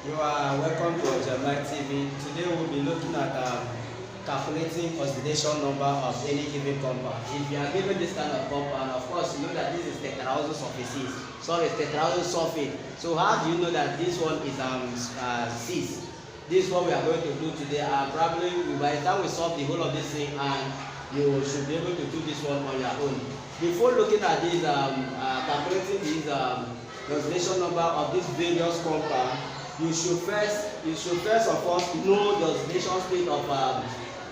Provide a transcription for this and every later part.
You are welcome to Ojama TV. Today we'll be looking at calculating oxidation number of any given compound. If you are given this kind of compound, of course you know that this is tetraoxosulfate. Sorry, tetraoxosulfate. So how do you know that this one is cis? This is what we are going to do today. Probably by the time we solve the whole of this thing, and you should be able to do this one on your own. Before looking at this, calculating this oxidation number of these various compounds, you should first of all know the oxidation state of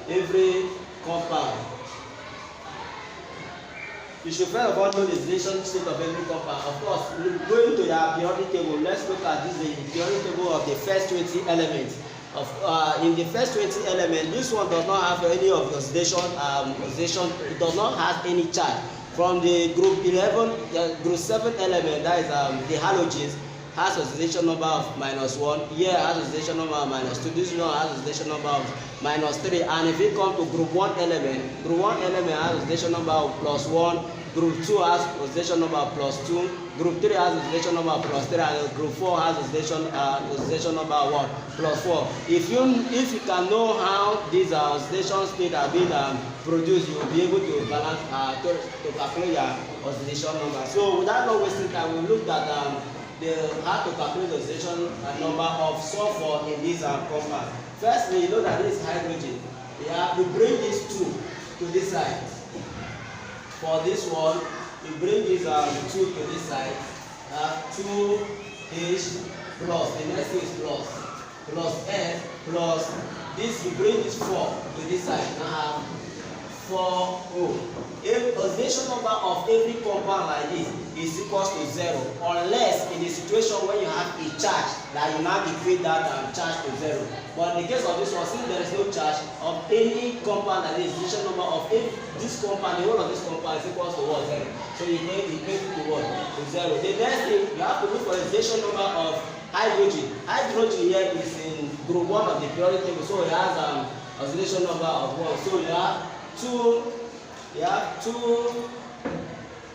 every compound. You should first of all know the oxidation state of every compound. Of course, going to your periodic table, let's look at this, the periodic table of the first 20 elements. In the first 20 elements, this one does not have any of the oxidation. It does not have any charge. From the group 11, group 7 element, that is the halogens, has oxidation number of -1. Here has oxidation number of -2. This one has oxidation number of -3. And if it comes to group 1 element, has oxidation number of +1. Group 2 has oxidation number of +2. Group 3 has oxidation number of +3, and group 4 has oxidation number of what? +4. If you can know how these oxidation states are being produced, you will be able to balance to calculate your oxidation number. So without not wasting time, we looked at how to calculate the oxidation number of sulfur in this compound. Firstly, you know that this is hydrogen. You bring these two to this side. For this one, you bring these 2 to this side. 2H plus, the next thing is plus F plus this, you bring this 4 to this side. Now have 4O. If oxidation number of every compound like this is equals to 0, unless in a situation when you have a charge that you now equate that charge to 0. But in the case of this one, since there is no charge of any compound, that is oxidation number of this compound, the whole of this compound is equals to what? 0. So you equate it to what? To 0. The next thing you have to look for oxidation number of hydrogen. Hydrogen here is in group 1 of the periodic table, so it has oxidation number of 1. So you have 2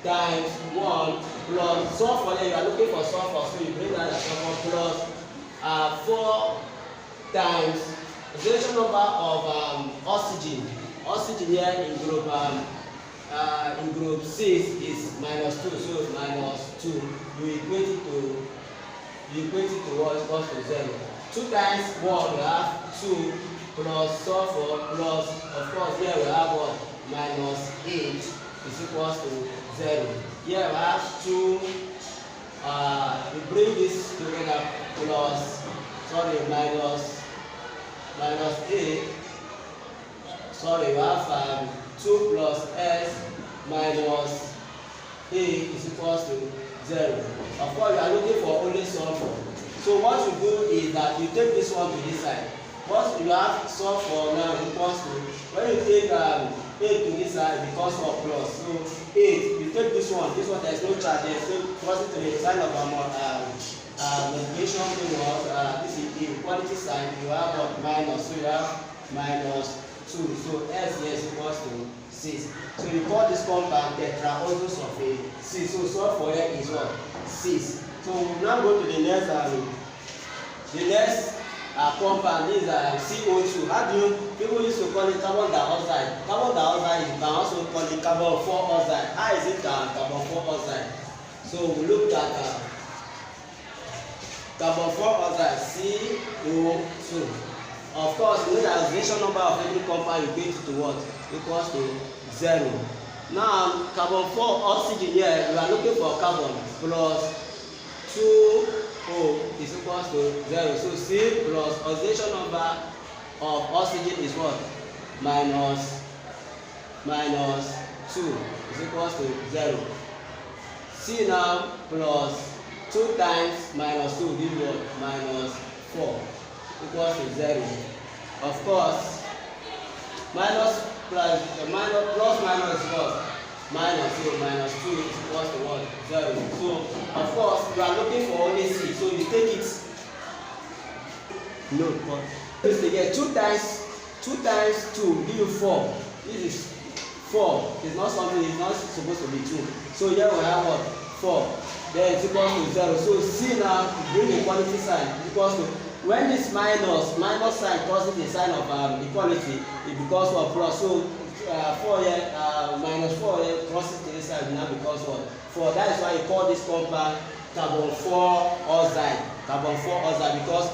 times 1 plus sulfur. Then you are looking for sulfur, so you bring down the sulfur plus 4 times oxidation number of oxygen. Oxygen here in group 6 is -2, so -2. You equate it to what? Equals to 0. 2 times 1 we have 2 plus sulfur plus, of course, here we have what? -8 is equals to 0. Here we have 2, we bring this together plus, sorry, -8, sorry, we have 2 plus S minus 8 is equals to 0. Of course, you are looking for only sulfur. So what you do is that you take this one to this side. Once you have sulfur now equals to, when you take 8 to this side, it becomes 4 plus. So 8, you take this one there is no charge there, so cross it to the sign of multiplication towards this is the equality sign. You have what? Minus, so you have -2. So S here is equals to 6. So you call this compound tetraoxosulfate 6. So sulfur here is what? 6. So we now go to the next compound. This is CO2. How do people used to call it carbon dioxide? Carbon dioxide, you can also call it carbon 4 oxide. How is it carbon 4 oxide? So we looked at carbon 4 oxide, CO2. Of course, you know the oxidation number of every compound you equate to what? Equals to 0. Now, carbon 4 oxygen here, you are looking for carbon plus 2O is equals to 0. So C plus oxidation number of oxygen is what? -2 is equals to 0. C now plus 2 times -2 give what? -4 equals to 0. Of course, plus minus is what? Minus, so -2 is equals to what? 0. So of course you are looking for only C, so you take it. No, but this again 2 times 2 give you 4. This is 4. It's not something, it's not supposed to be 2. So here we have what? 4. Then it's equal to 0. So C now bring the equality sign equals to, when this minus sign crosses the sign of equality, it becomes what? Plus. So 4 here minus 4 here crosses the side, now becomes what? 4. That is why you call this compound carbon 4 oxide. Carbon 4 oxide, because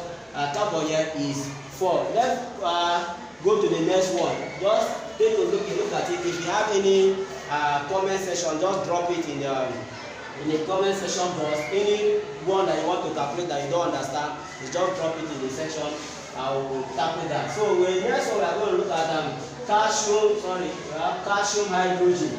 carbon here is 4. Let's go to the next one. Just take a look at it. If you have any comment section, just drop it in the comment section box. Any one that you want to calculate that you don't understand, you just drop it in the section. I will calculate that. So the next one we are going to look at calcium hydrogen.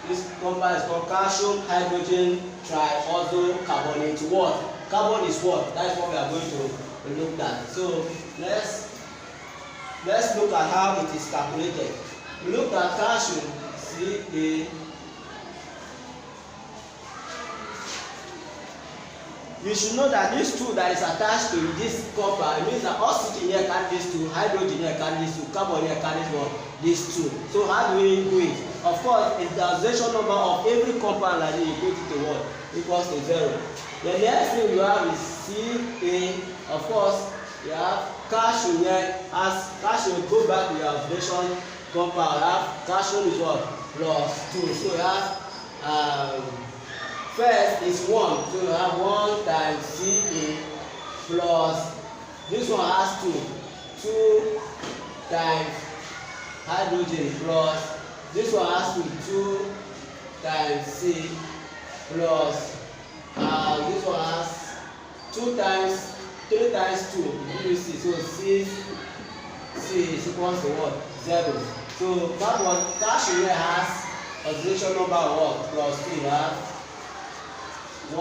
This compound is called calcium hydrogen triosocarbonate. What? Carbon is what? That is what we are going to look at. So let's look at how it is calculated. We look at calcium, Ca. You should know that this two that is attached to this compound, it means that oxygen here carries these two, hydrogen here carries these two, carbon here carries what? These two. So how do we do it? Of course, it's the oxidation number of every compound like this, you put it to what? Equals to 0. The next thing you have is Ca. Of course, you have calcium here. As calcium, go back to your oxidation compound. You have calcium is what? Plus 2. So you have first is 1, so you have 1 times Ca plus, this one has 2 times hydrogen plus, this one has 2 times C plus, this one has 2 times 3 times 2, you see, so C is equals to what? 0. So that one, calcium here has oxidation number of what? Plus 3, you have 1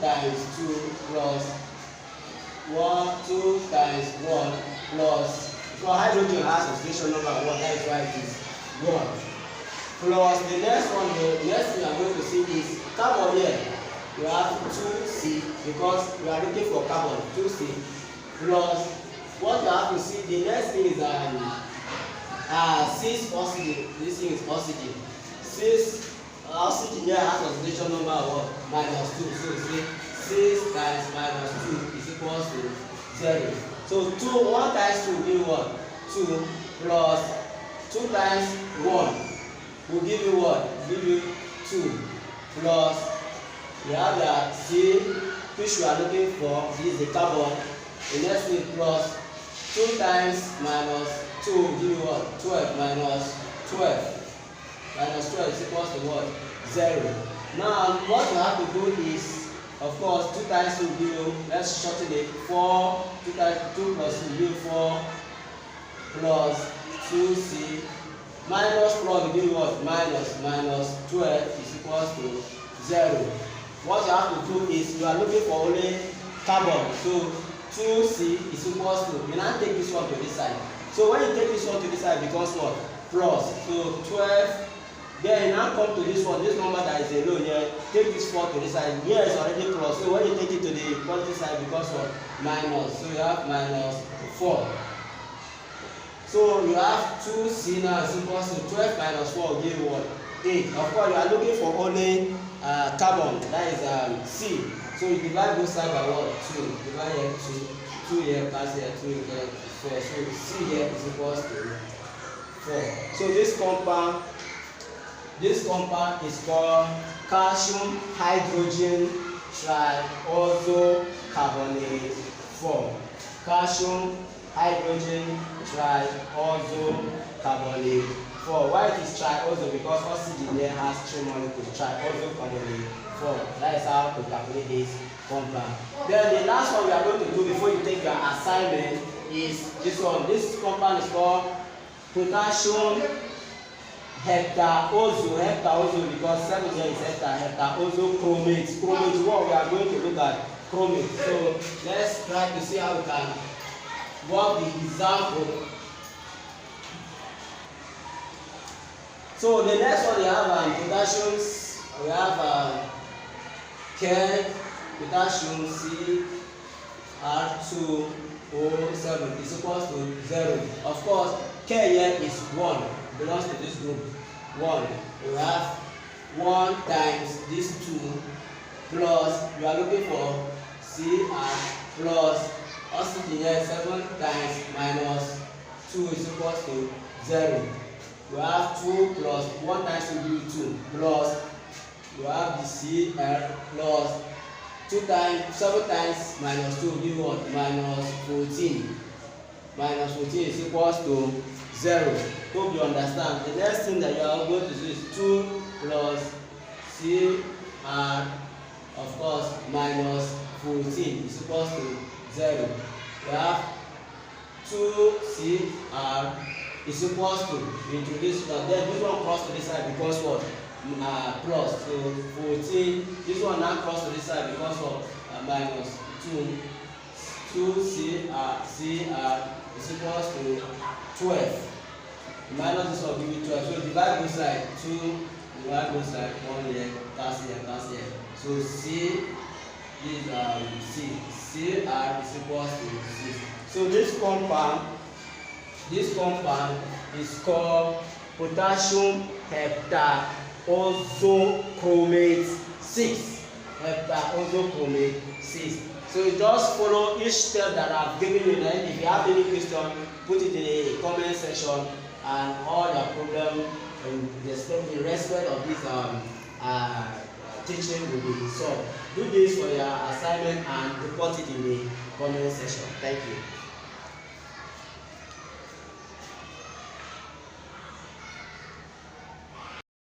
times 2 plus 2 times 1 plus, so hydrogen has oxidation number of 1, that is why it is 1. Plus the next one, the next thing you are going to see is carbon here. You have 2C because we are looking for carbon, 2C plus what you have to see, the next thing is 6 oxygen. This thing is oxygen. 6 oxygen here has oxidation number of what? -2. So say 6 times -2 is equals to 0. So 1 times 2 will give what? 2 plus 2 times 1 will give you what? Give you 2 plus, you have the C which we are looking for. This is the carbon. The next thing plus 2 times -2 will give you what? 12 minus 12. Minus 12 is equals to what? 0. Now what you have to do is, of course, 2 times 2 will give you, let's shorten it, 4. 2 times 2 plus 2 will give you 4 plus 2C minus will give you what? Minus 12 is equals to 0. What you have to do is, you are looking for only carbon, so 2C is equals to, you now take this one to this side. So when you take this one to this side, it becomes what? Plus. So 12. Then you now come to this one, this number that is alone here, take this 4 to this side. Here is already plus. So when you take it to the positive side, it becomes what? Minus. So you have -4. So you have 2C now is equals to 12 minus 4 will give you what? 8. Of course, you are looking for only carbon, that is C. So you divide both sides by what? 2. Divide here 2 here, pass here 2 here, 4. So C here is equals to 4. So this compound is called calcium hydrogen triosocarbonate 4. Calcium hydrogen triosocarbonate 4. Why it is trioso? Because oxygen here has 3 molecules. Triosocarbonate 4. That is how to calculate this compound. Then the last one we are going to do before you take your assignment is this one. This compound is called potassium heptaozo because 7 here is heptaozo chromate. Chromate, what we are going to look at chromate. So let's try to see how we can work the example. So the next one we have potassiums. We have K, potassium CR2O7 is equals to 0. Of course, K here is 1. Belongs to this group. 1. We have 1 times this 2 plus, we are looking for CH2 plus oxygen 7 times minus 2 is equal to 0. We have 2 plus 1 times 2 give 2 plus we have the Cl plus 2 times 7 times minus 2 give what? Minus 14. Minus 14 is equals to 0. Hope you understand. The next thing that you are going to do is 2 plus Cr, of course, minus 14 is equals to 0. We have 2Cr is equals to, introduce now, then this one cross to this side because what? Plus. So 14, this one now cross to this side because of minus 2. 2Cr is equals to 12. Minus this one give you 12. So divide both side. 2 divide both side. 1 here, that's here, that's here. So C is C. Cr is equals to 6. So this compound is called potassium heptaosochromate 6. Heptaosochromate 6. So you just follow each step that I've given you. Then if you have any question, put it in the comment section, and all your problem in respect of this teaching will be solved. Do this for your assignment and report it in the comment section. Thank you.